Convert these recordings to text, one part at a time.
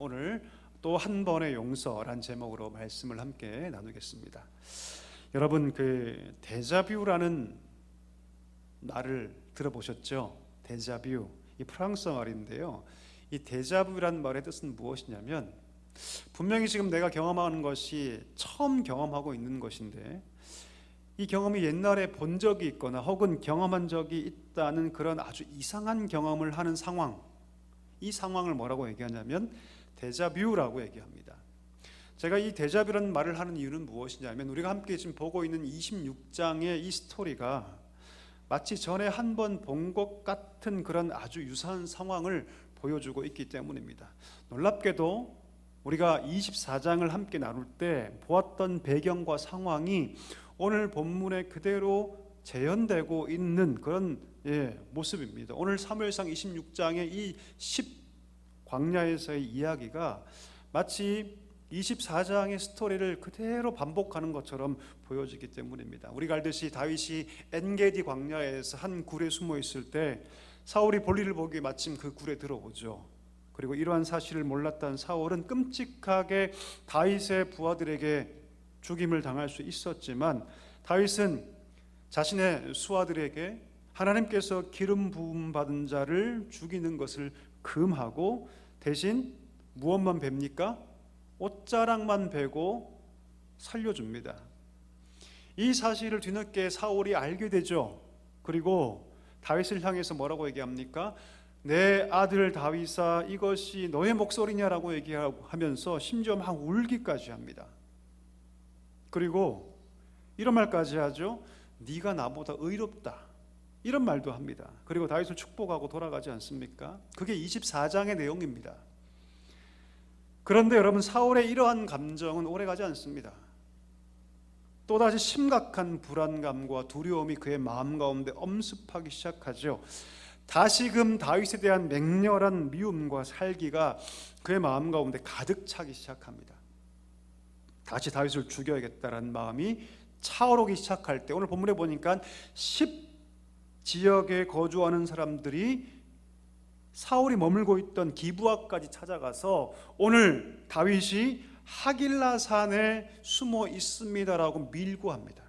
오늘 또 한 번의 용서란 제목으로 말씀을 함께 나누겠습니다. 여러분, 그 데자뷰라는 말을 들어보셨죠? 데자뷰, 이 프랑스어 말인데요. 이 데자뷰란 말의 뜻은 무엇이냐면, 분명히 지금 내가 경험하는 것이 처음 경험하고 있는 것인데, 이 경험이 옛날에 본 적이 있거나 혹은 경험한 적이 있다는 그런 아주 이상한 경험을 하는 상황, 이 상황을 뭐라고 얘기하냐면 데자뷰라고 얘기합니다. 제가 이 데자뷰라는 말을 하는 이유는 무엇이냐면, 우리가 함께 지금 보고 있는 26장의 이 스토리가 마치 전에 한 번 본 것 같은 그런 아주 유사한 상황을 보여주고 있기 때문입니다. 놀랍게도 우리가 24장을 함께 나눌 때 보았던 배경과 상황이 오늘 본문에 그대로 재현되고 있는 그런 모습입니다. 오늘 사무엘상 26장의 이 10광야에서의 이야기가 마치 24장의 스토리를 그대로 반복하는 것처럼 보여지기 때문입니다. 우리가 알듯이 다윗이 엔게디 광야에서 한 굴에 숨어 있을 때 사울이 볼일을 보기에 마침 그 굴에 들어오죠. 그리고 이러한 사실을 몰랐던 사울은 끔찍하게 다윗의 부하들에게 죽임을 당할 수 있었지만, 다윗은 자신의 수하들에게 하나님께서 기름 부음 받은 자를 죽이는 것을 금하고 대신 무엇만 뵙니까? 옷자락만 베고 살려줍니다. 이 사실을 뒤늦게 사울이 알게 되죠. 그리고 다윗을 향해서 뭐라고 얘기합니까? 내 아들 다윗아, 이것이 너의 목소리냐라고 얘기하면서 심지어 막 울기까지 합니다. 그리고 이런 말까지 하죠. 네가 나보다 의롭다, 이런 말도 합니다. 그리고 다윗을 축복하고 돌아가지 않습니까? 그게 24장의 내용입니다. 그런데 여러분, 사울의 이러한 감정은 오래가지 않습니다. 또다시 심각한 불안감과 두려움이 그의 마음 가운데 엄습하기 시작하죠. 다시금 다윗에 대한 맹렬한 미움과 살기가 그의 마음 가운데 가득 차기 시작합니다. 다시 다윗을 죽여야겠다는 마음이 차오르기 시작할 때, 오늘 본문에 보니까 10지역에 거주하는 사람들이 사울이 머물고 있던 기브아까지 찾아가서 오늘 다윗이 하길라산에 숨어 있습니다라고 밀고합니다.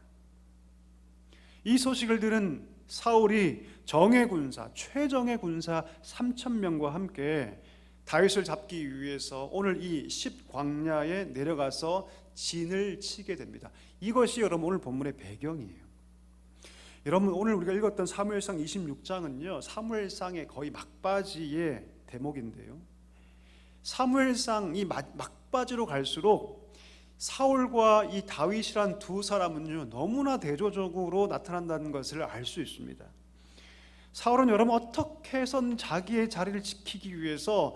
이 소식을 들은 사울이 정예 군사, 최정예 군사 3,000명과 함께 다윗을 잡기 위해서 오늘 이 10광야에 내려가서 진을 치게 됩니다. 이것이 여러분 오늘 본문의 배경이에요. 여러분, 오늘 우리가 읽었던 사무엘상 26장은요 사무엘상의 거의 막바지의 대목인데요, 사무엘상이 막바지로 갈수록 사울과 이 다윗이란 두 사람은요 너무나 대조적으로 나타난다는 것을 알 수 있습니다. 사울은 여러분 어떻게 해선 자기의 자리를 지키기 위해서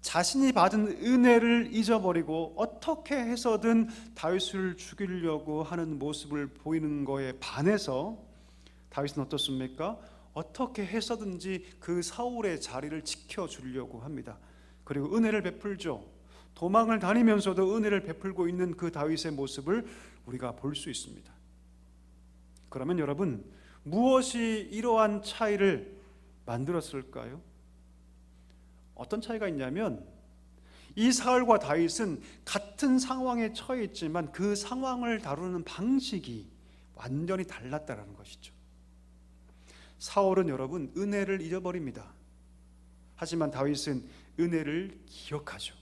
자신이 받은 은혜를 잊어버리고 어떻게 해서든 다윗을 죽이려고 하는 모습을 보이는 거에 반해서 다윗은 어떻습니까? 어떻게 해서든지 그 사울의 자리를 지켜주려고 합니다. 그리고 은혜를 베풀죠. 도망을 다니면서도 은혜를 베풀고 있는 그 다윗의 모습을 우리가 볼 수 있습니다. 그러면 여러분, 무엇이 이러한 차이를 만들었을까요? 어떤 차이가 있냐면, 이 사울과 다윗은 같은 상황에 처해 있지만 그 상황을 다루는 방식이 완전히 달랐다는 것이죠. 사울은 여러분 은혜를 잊어버립니다. 하지만 다윗은 은혜를 기억하죠.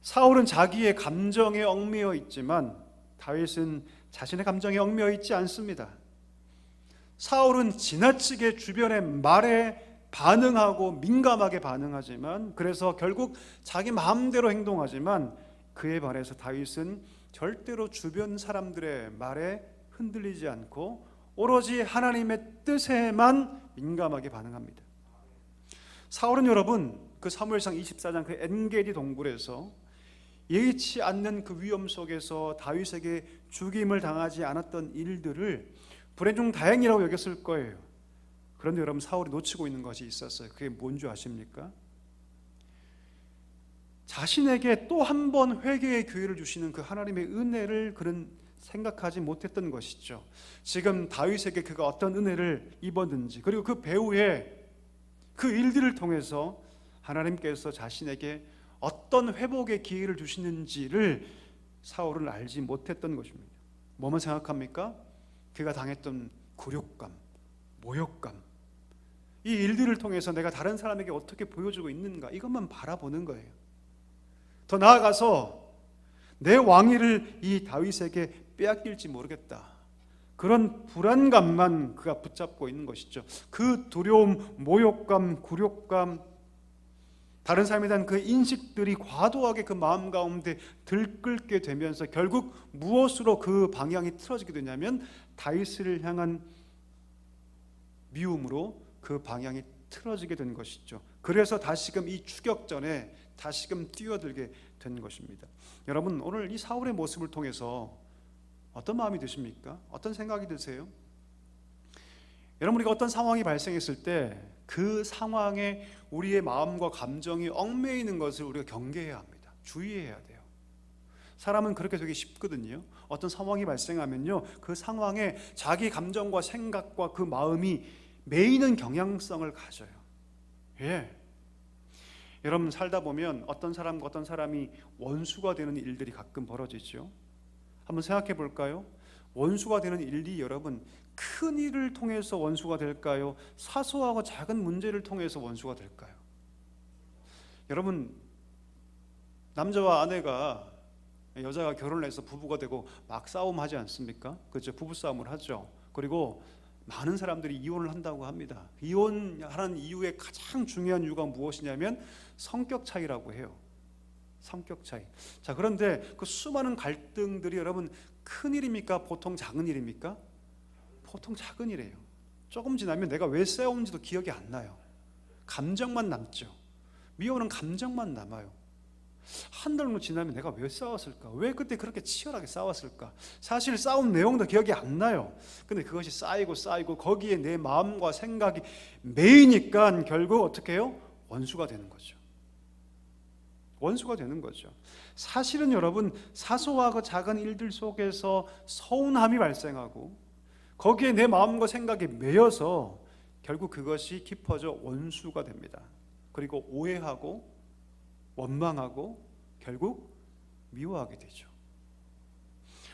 사울은 자기의 감정에 얽매여 있지만 다윗은 자신의 감정에 얽매여 있지 않습니다. 사울은 지나치게 주변의 말에 반응하고 민감하게 반응하지만, 그래서 결국 자기 마음대로 행동하지만, 그에 반해서 다윗은 절대로 주변 사람들의 말에 흔들리지 않고 오로지 하나님의 뜻에만 민감하게 반응합니다. 사울은 여러분 그 사무엘상 24장 그 엔게디 동굴에서 예의치 않는 그 위험 속에서 다윗에게 죽임을 당하지 않았던 일들을 불행 중 다행이라고 여겼을 거예요. 그런데 여러분, 사울이 놓치고 있는 것이 있었어요. 그게 뭔 줄 아십니까? 자신에게 또 한 번 회개의 기회를 주시는 그 하나님의 은혜를 그는 생각하지 못했던 것이죠. 지금 다윗에게 그가 어떤 은혜를 입었는지, 그리고 그 배후에 그 일들을 통해서 하나님께서 자신에게 어떤 회복의 기회를 주시는지를 사울은 알지 못했던 것입니다. 뭐만 생각합니까? 그가 당했던 굴욕감, 모욕감, 이 일들을 통해서 내가 다른 사람에게 어떻게 보여주고 있는가, 이것만 바라보는 거예요. 더 나아가서 내 왕위를 이 다윗에게 빼앗길지 모르겠다, 그런 불안감만 그가 붙잡고 있는 것이죠. 그 두려움, 모욕감, 굴욕감, 다른 사람에 대한 그 인식들이 과도하게 그 마음 가운데 들끓게 되면서 결국 무엇으로 그 방향이 틀어지게 되냐면 다윗을 향한 미움으로 그 방향이 틀어지게 된 것이죠. 그래서 다시금 이 추격전에 다시금 뛰어들게 된 것입니다. 여러분, 오늘 이 사울의 모습을 통해서 어떤 마음이 드십니까? 어떤 생각이 드세요? 여러분, 우리가 어떤 상황이 발생했을 때 그 상황에 우리의 마음과 감정이 얽매이는 것을 우리가 경계해야 합니다. 주의해야 돼요. 사람은 그렇게 되기 쉽거든요. 어떤 상황이 발생하면요, 그 상황에 자기 감정과 생각과 그 마음이 매이는 경향성을 가져요. 예. 여러분, 살다 보면 어떤 사람과 어떤 사람이 원수가 되는 일들이 가끔 벌어지죠. 한번 생각해 볼까요? 원수가 되는 일이 여러분, 큰 일을 통해서 원수가 될까요? 사소하고 작은 문제를 통해서 원수가 될까요? 여러분, 남자와 아내가, 여자가 결혼을 해서 부부가 되고 막 싸움하지 않습니까? 그렇죠? 부부싸움을 하죠. 그리고 많은 사람들이 이혼을 한다고 합니다. 이혼하는 이유의 가장 중요한 이유가 무엇이냐면 성격 차이라고 해요. 성격 차이. 자, 그런데 그 수많은 갈등들이 여러분, 큰 일입니까? 보통 작은 일입니까? 보통 작은 일이에요. 조금 지나면 내가 왜 싸웠는지도 기억이 안 나요. 감정만 남죠. 미워하는 감정만 남아요. 한 달 정도 지나면 내가 왜 싸웠을까? 왜 그때 그렇게 치열하게 싸웠을까? 사실 싸운 내용도 기억이 안 나요. 근데 그것이 쌓이고 거기에 내 마음과 생각이 매이니까 결국 어떻게 해요? 원수가 되는 거죠. 원수가 되는 거죠. 사실은 여러분, 사소하고 작은 일들 속에서 서운함이 발생하고 거기에 내 마음과 생각이 매여서 결국 그것이 깊어져 원수가 됩니다. 그리고 오해하고 원망하고 결국 미워하게 되죠.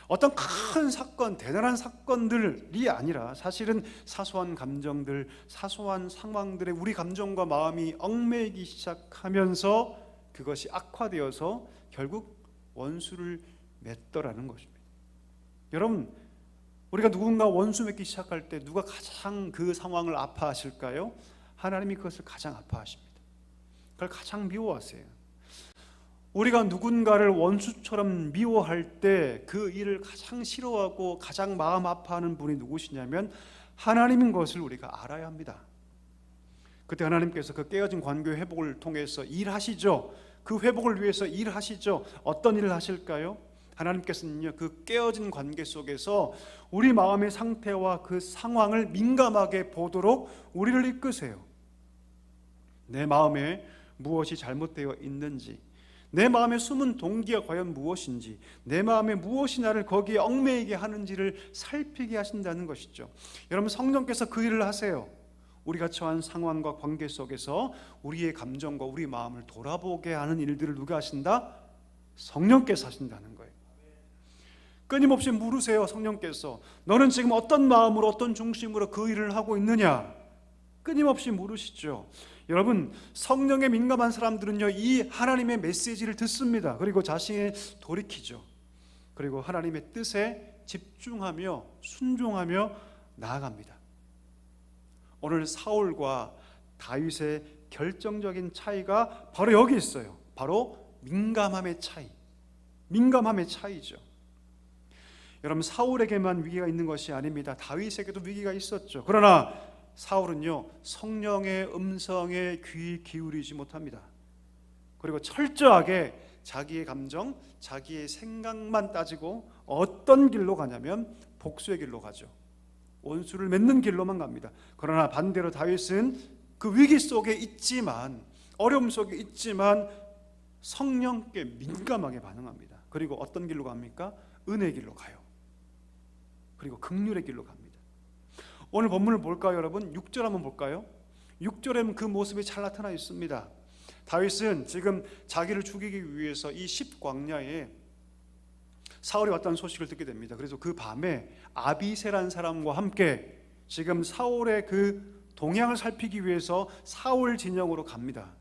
어떤 큰 사건, 대단한 사건들이 아니라 사실은 사소한 감정들, 사소한 상황들에 우리 감정과 마음이 얽매이기 시작하면서 그것이 악화되어서 결국 원수를 맺더라는 것입니다. 여러분, 우리가 누군가 원수 맺기 시작할 때 누가 가장 그 상황을 아파하실까요? 하나님이 그것을 가장 아파하십니다. 그걸 가장 미워하세요. 우리가 누군가를 원수처럼 미워할 때 그 일을 가장 싫어하고 가장 마음 아파하는 분이 누구시냐면 하나님인 것을 우리가 알아야 합니다. 그때 하나님께서 그 깨어진 관계 회복을 통해서 일하시죠. 그 회복을 위해서 일하시죠. 어떤 일을 하실까요? 하나님께서는요, 그 깨어진 관계 속에서 우리 마음의 상태와 그 상황을 민감하게 보도록 우리를 이끄세요. 내 마음에 무엇이 잘못되어 있는지, 내 마음의 숨은 동기가 과연 무엇인지, 내 마음에 무엇이 나를 거기에 얽매이게 하는지를 살피게 하신다는 것이죠. 여러분, 성령께서 그 일을 하세요. 우리가 처한 상황과 관계 속에서 우리의 감정과 우리 마음을 돌아보게 하는 일들을 누가 하신다? 성령께서 하신다는 거예요. 끊임없이 물으세요. 성령께서 너는 지금 어떤 마음으로, 어떤 중심으로 그 일을 하고 있느냐? 끊임없이 물으시죠. 여러분, 성령에 민감한 사람들은요, 이 하나님의 메시지를 듣습니다. 그리고 자신을 돌이키죠. 그리고 하나님의 뜻에 집중하며 순종하며 나아갑니다. 오늘 사울과 다윗의 결정적인 차이가 바로 여기 있어요. 바로 민감함의 차이. 민감함의 차이죠. 여러분, 사울에게만 위기가 있는 것이 아닙니다. 다윗에게도 위기가 있었죠. 그러나 사울은요, 성령의 음성에 귀 기울이지 못합니다. 그리고 철저하게 자기의 감정, 자기의 생각만 따지고 어떤 길로 가냐면 복수의 길로 가죠. 원수를 맺는 길로만 갑니다. 그러나 반대로 다윗은 그 위기 속에 있지만, 어려움 속에 있지만 성령께 민감하게 반응합니다. 그리고 어떤 길로 갑니까? 은혜의 길로 가요. 그리고 긍휼의 길로 갑니다. 오늘 본문을 볼까요, 여러분? 6절 한번 볼까요? 6절에는 그 모습이 잘 나타나 있습니다. 다윗은 지금 자기를 죽이기 위해서 이 십광야에 사울이 왔다는 소식을 듣게 됩니다. 그래서 그 밤에 아비새라는 사람과 함께 지금 사울의 그 동향을 살피기 위해서 사울 진영으로 갑니다.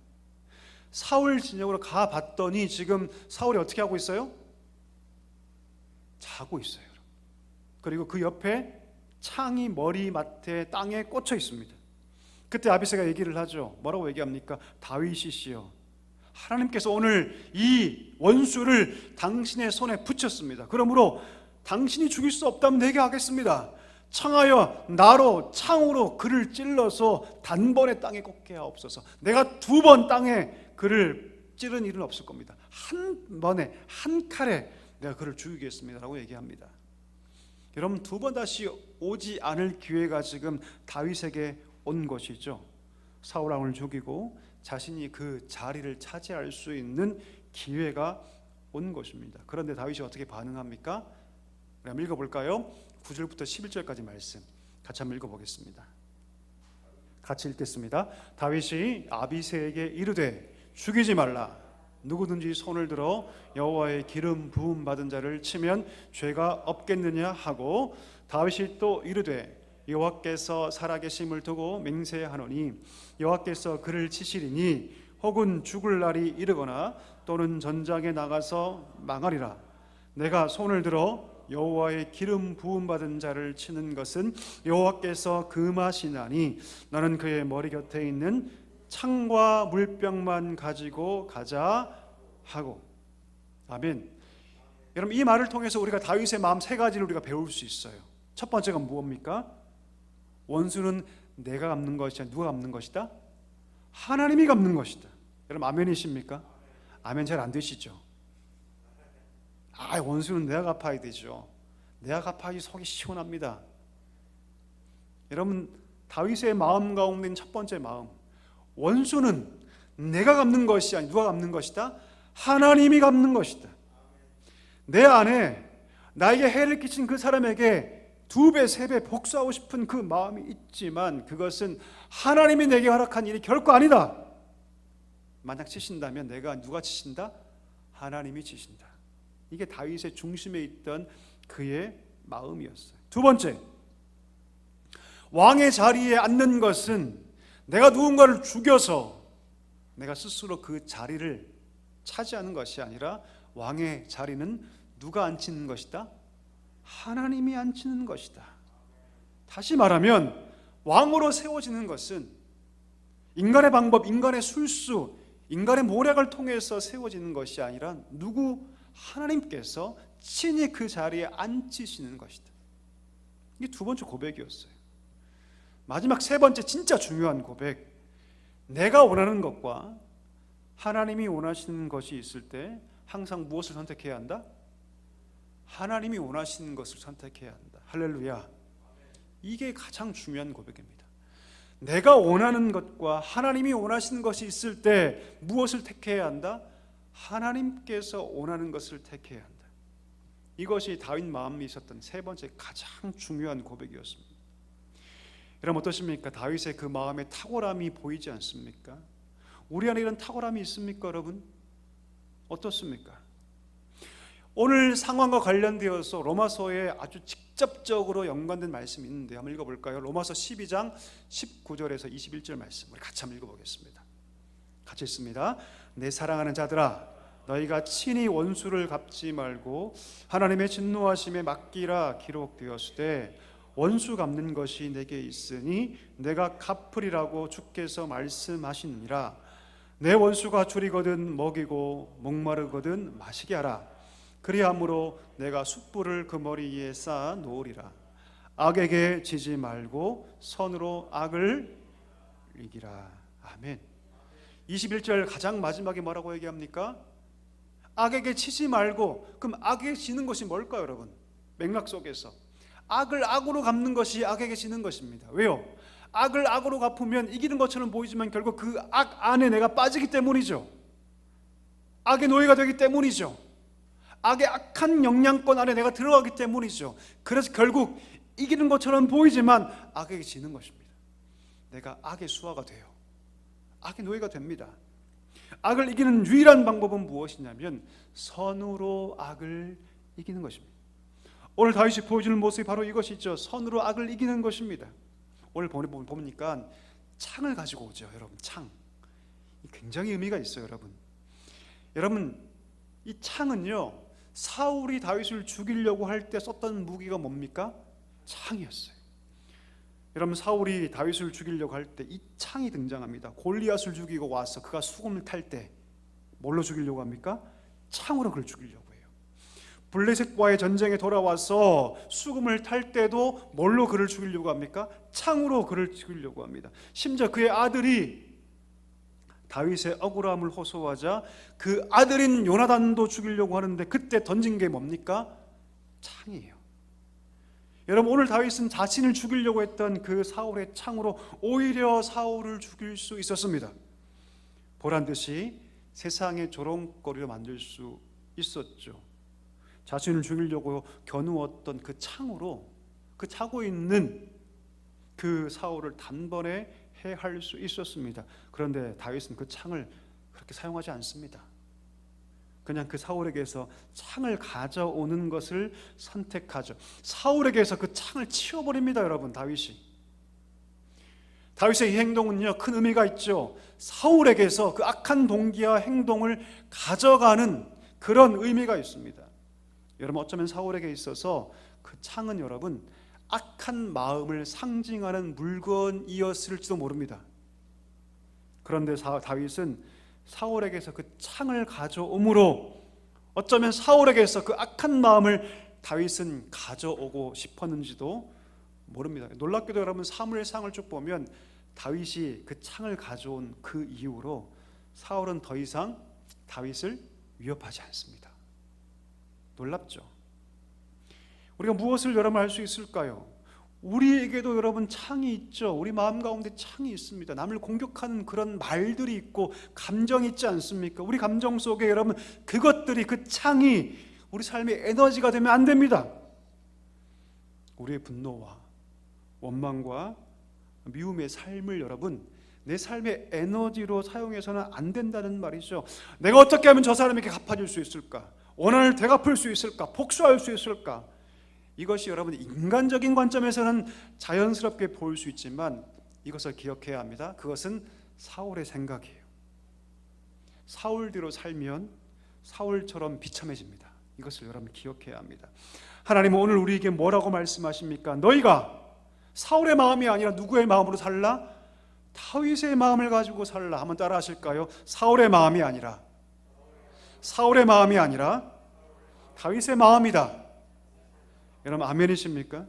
사울 진영으로 가봤더니 지금 사울이 어떻게 하고 있어요? 자고 있어요. 그리고 그 옆에 창이 머리맡에 땅에 꽂혀 있습니다. 그때 아비새가 얘기를 하죠. 뭐라고 얘기합니까? 다윗이시여, 하나님께서 오늘 이 원수를 당신의 손에 붙였습니다. 그러므로 당신이 죽일 수 없다면 내게 하겠습니다. 청하여 나로 창으로 그를 찔러서 단번에 땅에 꽂게 하옵소서. 내가 2번 땅에 그를 찌른 일은 없을 겁니다. 한 번에 한 칼에 내가 그를 죽이겠습니다 라고 얘기합니다. 여러분, 2번 다시 오지 않을 기회가 지금 다윗에게 온 것이죠. 사울 왕을 죽이고 자신이 그 자리를 차지할 수 있는 기회가 온 것입니다. 그런데 다윗이 어떻게 반응합니까? 우리 한번 읽어볼까요? 9절부터 11절까지 말씀 같이 한번 읽어보겠습니다. 같이 읽겠습니다. 다윗이 아비새에게 이르되 죽이지 말라. 누구든지 손을 들어 여호와의 기름 부음 받은 자를 치면 죄가 없겠느냐 하고, 다윗이 또 이르되 여호와께서 살아계심을 두고 맹세하노니 여호와께서 그를 치시리니 혹은 죽을 날이 이르거나 또는 전장에 나가서 망하리라. 내가 손을 들어 여호와의 기름 부음 받은 자를 치는 것은 여호와께서 금하시나니 너는 그의 머리 곁에 있는 창과 물병만 가지고 가자 하고. 아멘. 여러분, 이 말을 통해서 우리가 다윗의 마음 3가지를 우리가 배울 수 있어요. 첫 번째가 무엇입니까? 원수는 내가 갚는 것이 아니라 누가 갚는 것이다? 하나님이 갚는 것이다. 여러분, 아멘이십니까? 아멘 잘 안 되시죠? 원수는 내가 갚아야 되죠. 내가 갚아야지 속이 시원합니다. 여러분, 다윗의 마음 가운데 있는 첫 번째 마음, 원수는 내가 갚는 것이 아니 누가 갚는 것이다? 하나님이 갚는 것이다. 내 안에 나에게 해를 끼친 그 사람에게 2배, 3배 복수하고 싶은 그 마음이 있지만 그것은 하나님이 내게 허락한 일이 결코 아니다. 만약 치신다면 내가 누가 치신다? 하나님이 치신다. 이게 다윗의 중심에 있던 그의 마음이었어요. 2번째, 왕의 자리에 앉는 것은 내가 누군가를 죽여서 내가 스스로 그 자리를 차지하는 것이 아니라 왕의 자리는 누가 앉히는 것이다? 하나님이 앉히는 것이다. 다시 말하면 왕으로 세워지는 것은 인간의 방법, 인간의 술수, 인간의 모략을 통해서 세워지는 것이 아니라 하나님께서 친히 그 자리에 앉히시는 것이다. 이게 2번째 고백이었어요. 마지막 3번째 진짜 중요한 고백, 내가 원하는 것과 하나님이 원하시는 것이 있을 때 항상 무엇을 선택해야 한다? 하나님이 원하시는 것을 선택해야 한다. 할렐루야. 이게 가장 중요한 고백입니다. 내가 원하는 것과 하나님이 원하시는 것이 있을 때 무엇을 택해야 한다? 하나님께서 원하는 것을 택해야 한다. 이것이 다윗 마음에 있었던 3번째 가장 중요한 고백이었습니다. 여러분, 어떠십니까? 다윗의 그 마음의 탁월함이 보이지 않습니까? 우리 안에 이런 탁월함이 있습니까, 여러분? 어떻습니까? 오늘 상황과 관련되어서 로마서에 아주 직접적으로 연관된 말씀이 있는데 한번 읽어볼까요? 로마서 12장 19절에서 21절 말씀 우리 같이 한번 읽어보겠습니다. 같이 읽습니다. 내 사랑하는 자들아, 너희가 친히 원수를 갚지 말고 하나님의 진노하심에 맡기라 기록되었으되 원수 갚는 것이 내게 있으니 내가 갚으리라고 주께서 말씀하시느니라. 내 원수가 줄이거든 먹이고 목마르거든 마시게 하라. 그리함으로 내가 숯불을 그 머리 위에 쌓아 놓으리라. 악에게 지지 말고 선으로 악을 이기라. 아멘. 21절 가장 마지막에 뭐라고 얘기합니까? 악에게 치지 말고. 그럼 악에게 지는 것이 뭘까요, 여러분? 맥락 속에서 악을 악으로 갚는 것이 악에게 지는 것입니다. 왜요? 악을 악으로 갚으면 이기는 것처럼 보이지만 결국 그 악 안에 내가 빠지기 때문이죠. 악의 노예가 되기 때문이죠. 악의 악한 영향권 안에 내가 들어가기 때문이죠. 그래서 결국 이기는 것처럼 보이지만 악에게 지는 것입니다. 내가 악의 수하가 돼요. 악의 노예가 됩니다. 악을 이기는 유일한 방법은 무엇이냐면 선으로 악을 이기는 것입니다. 오늘 다윗이 보여주는 모습이 바로 이것이죠. 선으로 악을 이기는 것입니다. 오늘 보니까 창을 가지고 오죠. 여러분, 창 굉장히 의미가 있어요. 여러분 이 창은요, 사울이 다윗을 죽이려고 할 때 썼던 무기가 뭡니까? 창이었어요. 여러분, 사울이 다윗을 죽이려고 할 때 이 창이 등장합니다. 골리앗을 죽이고 와서 그가 수금을 탈 때 뭘로 죽이려고 합니까? 창으로 그를 죽이려고 해요. 블레셋과의 전쟁에 돌아와서 수금을 탈 때도 뭘로 그를 죽이려고 합니까? 창으로 그를 죽이려고 합니다. 심지어 그의 아들이 다윗의 억울함을 호소하자 그 아들인 요나단도 죽이려고 하는데 그때 던진 게 뭡니까? 창이에요. 여러분, 오늘 다윗은 자신을 죽이려고 했던 그 사울의 창으로 오히려 사울을 죽일 수 있었습니다. 보란듯이 세상의 조롱거리로 만들 수 있었죠. 자신을 죽이려고 겨누었던 그 창으로 그 차고 있는 그 사울을 단번에 해할 수 있었습니다. 그런데 다윗은 그 창을 그렇게 사용하지 않습니다. 그냥 그 사울에게서 창을 가져오는 것을 선택하죠. 사울에게서 그 창을 치워버립니다. 여러분, 다윗의 이 행동은요, 큰 의미가 있죠. 사울에게서 그 악한 동기와 행동을 가져가는 그런 의미가 있습니다. 여러분, 어쩌면 사울에게 있어서 그 창은 여러분 악한 마음을 상징하는 물건이었을지도 모릅니다. 그런데 다윗은 사울에게서 그 창을 가져옴으로 어쩌면 사울에게서 그 악한 마음을 다윗은 가져오고 싶었는지도 모릅니다. 놀랍게도 여러분, 사무엘상을 쭉 보면 다윗이 그 창을 가져온 그 이후로 사울은 더 이상 다윗을 위협하지 않습니다. 놀랍죠? 우리가 무엇을 여러분 알 수 있을까요? 우리에게도 여러분 창이 있죠. 우리 마음 가운데 창이 있습니다. 남을 공격하는 그런 말들이 있고 감정이 있지 않습니까? 우리 감정 속에 여러분 그것들이, 그 창이 우리 삶의 에너지가 되면 안 됩니다. 우리의 분노와 원망과 미움의 삶을 여러분 내 삶의 에너지로 사용해서는 안 된다는 말이죠. 내가 어떻게 하면 저 사람에게 갚아줄 수 있을까? 원한을 되갚을 수 있을까? 복수할 수 있을까? 이것이 여러분 인간적인 관점에서는 자연스럽게 보일 수 있지만 이것을 기억해야 합니다. 그것은 사울의 생각이에요. 사울대로 살면 사울처럼 비참해집니다. 이것을 여러분 기억해야 합니다. 하나님은 오늘 우리에게 뭐라고 말씀하십니까? 너희가 사울의 마음이 아니라 누구의 마음으로 살라? 다윗의 마음을 가지고 살라. 한번 따라 하실까요? 사울의 마음이 아니라 다윗의 마음이다. 여러분, 아멘이십니까?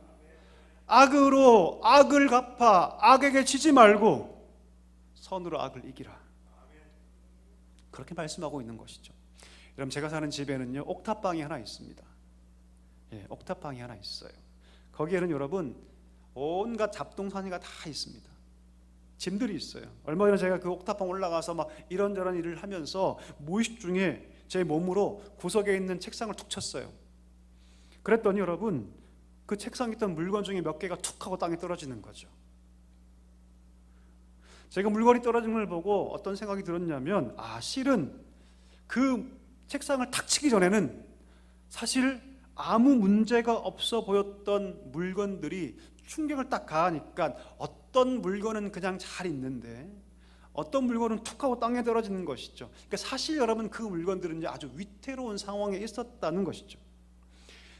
악으로 악을 갚아 악에게 지지 말고 선으로 악을 이기라. 그렇게 말씀하고 있는 것이죠. 여러분, 제가 사는 집에는요 옥탑방이 하나 있습니다. 옥탑방이 하나 있어요. 거기에는 여러분 온갖 잡동사니가 다 있습니다. 짐들이 있어요. 얼마 전에 제가 그 옥탑방 올라가서 막 이런저런 일을 하면서 무의식 중에 제 몸으로 구석에 있는 책상을 툭 쳤어요. 그랬더니 여러분 그 책상에 있던 물건 중에 몇 개가 툭 하고 땅에 떨어지는 거죠. 제가 물건이 떨어지는 걸 보고 어떤 생각이 들었냐면 실은 그 책상을 탁 치기 전에는 사실 아무 문제가 없어 보였던 물건들이 충격을 딱 가하니까 어떤 물건은 그냥 잘 있는데 어떤 물건은 툭 하고 땅에 떨어지는 것이죠. 그러니까 사실 여러분 그 물건들은 아주 위태로운 상황에 있었다는 것이죠.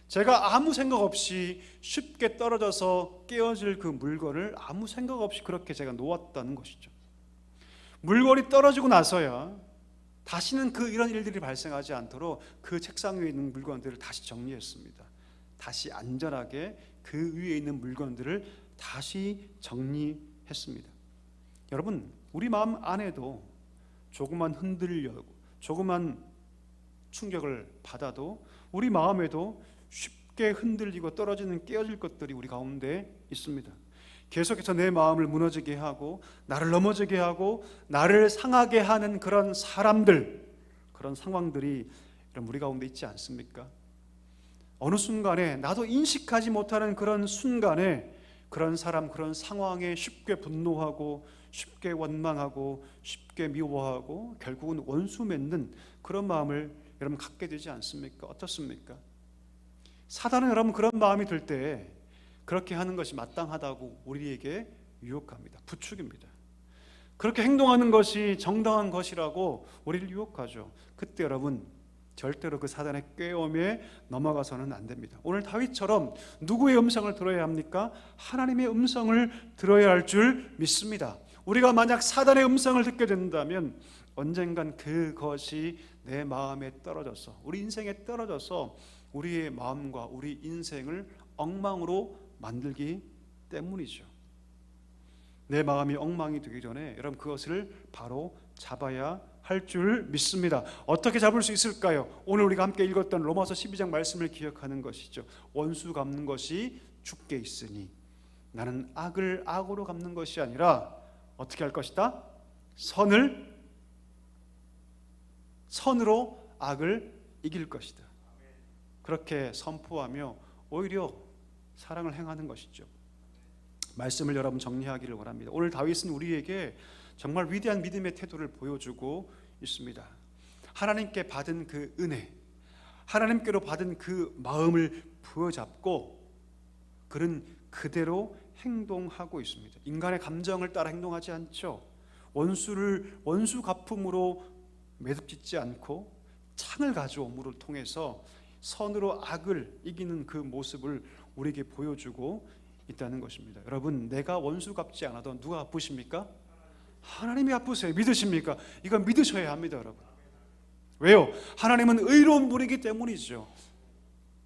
제가 아무 생각 없이 쉽게 떨어져서 깨어질 그 물건을 아무 생각 없이 그렇게 제가 놓았다는 것이죠. 물건이 떨어지고 나서야 다시는 이런 일들이 발생하지 않도록 그 책상 위에 있는 물건들을 다시 정리했습니다. 다시 안전하게 그 위에 있는 물건들을 다시 정리했습니다. 여러분, 우리 마음 안에도 조금만 흔들려고 조그만 충격을 받아도 우리 마음에도 쉽게 흔들리고 떨어지는 깨어질 것들이 우리 가운데 있습니다. 계속해서 내 마음을 무너지게 하고 나를 넘어지게 하고 나를 상하게 하는 그런 사람들, 그런 상황들이 우리 가운데 있지 않습니까? 어느 순간에 나도 인식하지 못하는 그런 순간에 그런 사람, 그런 상황에 쉽게 분노하고 쉽게 원망하고 쉽게 미워하고 결국은 원수 맺는 그런 마음을 여러분 갖게 되지 않습니까? 어떻습니까? 사단은 여러분 그런 마음이 들 때 그렇게 하는 것이 마땅하다고 우리에게 유혹합니다. 부추깁니다. 그렇게 행동하는 것이 정당한 것이라고 우리를 유혹하죠. 그때 여러분 절대로 그 사단의 꾀엄에 넘어가서는 안 됩니다. 오늘 다윗처럼 누구의 음성을 들어야 합니까? 하나님의 음성을 들어야 할 줄 믿습니다. 우리가 만약 사단의 음성을 듣게 된다면 언젠간 그것이 내 마음에 떨어져서, 우리 인생에 떨어져서 우리의 마음과 우리 인생을 엉망으로 만들기 때문이죠. 내 마음이 엉망이 되기 전에 여러분 그것을 바로 잡아야 할 줄 믿습니다. 어떻게 잡을 수 있을까요? 오늘 우리가 함께 읽었던 로마서 12장 말씀을 기억하는 것이죠. 원수 갚는 것이 주께 있으니 나는 악을 악으로 갚는 것이 아니라 어떻게 할 것이다? 선으로 악을 이길 것이다. 그렇게 선포하며 오히려 사랑을 행하는 것이죠. 말씀을 여러분 정리하기를 원합니다. 오늘 다윗은 우리에게 정말 위대한 믿음의 태도를 보여주고 있습니다. 하나님께 받은 그 은혜, 하나님께로 받은 그 마음을 부여잡고 그는 그대로 행동하고 있습니다. 인간의 감정을 따라 행동하지 않죠. 원수 갚음으로 매듭짓지 않고 창을 가져옴으로 통해서 선으로 악을 이기는 그 모습을 우리에게 보여주고 있다는 것입니다. 여러분, 내가 원수 갚지 않아도 누가 갚으십니까? 하나님이 갚으세요. 믿으십니까? 이건 믿으셔야 합니다, 여러분. 왜요? 하나님은 의로운 분이기 때문이죠.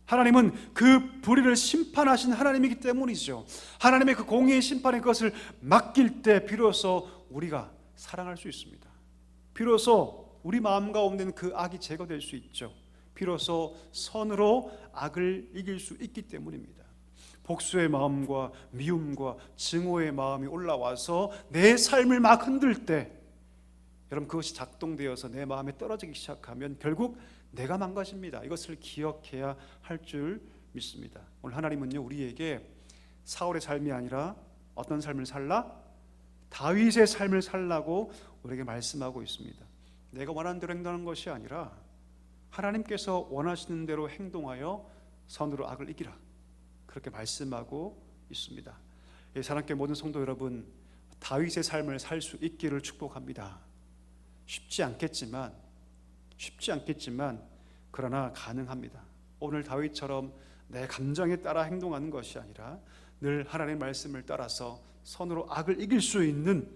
하나님은 그 불의를 심판하신 하나님이기 때문이죠. 하나님의 그 공의의 심판의 것을 맡길 때 비로소 우리가 사랑할 수 있습니다. 비로소 우리 마음 가운데는 그 악이 제거될 수 있죠. 비로소 선으로 악을 이길 수 있기 때문입니다. 복수의 마음과 미움과 증오의 마음이 올라와서 내 삶을 막 흔들 때 여러분 그것이 작동되어서 내 마음에 떨어지기 시작하면 결국 내가 망가집니다. 이것을 기억해야 할 줄 믿습니다. 오늘 하나님은요 우리에게 사울의 삶이 아니라 어떤 삶을 살라? 다윗의 삶을 살라고 우리에게 말씀하고 있습니다. 내가 원하는 대로 행동하는 것이 아니라 하나님께서 원하시는 대로 행동하여 선으로 악을 이기라, 그렇게 말씀하고 있습니다. 사랑교회 모든 성도 여러분, 다윗의 삶을 살 수 있기를 축복합니다. 쉽지 않겠지만 그러나 가능합니다. 오늘 다윗처럼 내 감정에 따라 행동하는 것이 아니라 늘 하나님의 말씀을 따라서 선으로 악을 이길 수 있는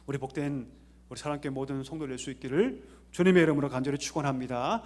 우리 복된 우리 사랑교회 모든 성도들 될 수 있기를 주님의 이름으로 간절히 축원합니다.